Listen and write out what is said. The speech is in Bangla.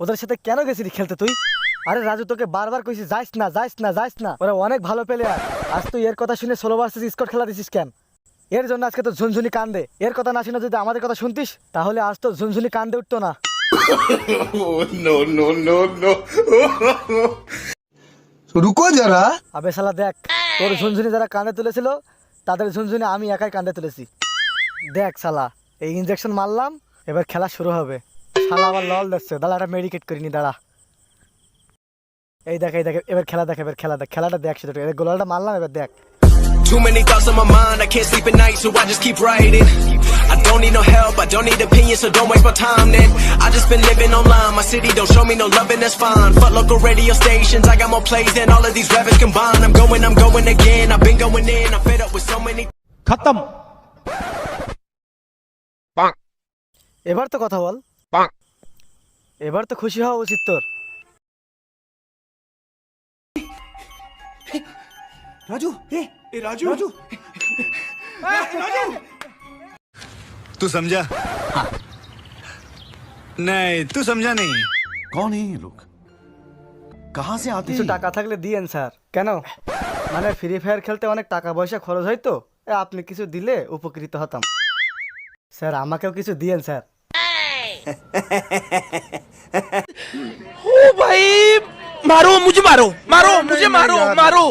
ওদের সাথে কেন গেছিলি খেলতে তুই? আরে রাজু, তোকে বারবার কইছি যাইস না যাইস না যাইস না, ওরা অনেক ভালো প্লেয়ার। আজ তুই এর কথা শুনে 16 ভার্সেস স্কোয়াড খেলা দিছিস কেন? এর জন্য আজকে তো ঝুনঝুনি কান্দে। এর কথা না শুনে যদি আমাদের কথা শুনতিস তাহলে আজ তো ঝুনঝুনি কান্দে উঠতো না। नो नो नो नो रुको जरा। আবে শালা দেখ, তোর ঝুনঝুনি যারা কান্দে তুলেছিল তাদের ঝুনঝুনি আমি একাই কান্দে তুলেছি। দেখ শালা, এই ইনজেকশন মারলাম, এবার খেলা শুরু হবে। শালা আবার লল দিচ্ছে, দাঁড়া একটা মেডিকেট করিনি, দাঁড়া। এই দেখ এই দেখ, এবার খেলা দেখ, এবার খেলা দেখ, খেলাটা দেখ শুধু। এবার গোলটা মারলাম, এবার দেখ। Too many thoughts on my mind, I can't sleep at night, so I just keep writing. I don't need no help, I don't need opinions, so don't waste my time then. I just been living online, my city don't show me no love and that's fine. Fuck local radio stations, I got more plays than all of these rappers combined. I'm going again, I've been going in, I'm fed up with so many. खत्म। এবার তো কথা বল, এবার তো খুশি হওয়া উচিত তোর। राजू ए राजू राजू तू समझा? हाँ। नहीं तू समझा नहीं। कौन है ये लोग, कहाँ से आते কিছু हैं? টাকা থাকলে দিয়েন স্যার। কেন? মানে ফ্রি ফায়ার খেলতে অনেক টাকা পয়সা খরচ হয় তো, আপনি কিছু দিলে উপকৃত হতাম। স্যার আমাকেও কিছু দিয়েন স্যার। ओ भाई, मारो मुझे, मारो मारो मुझे, मारो मारो।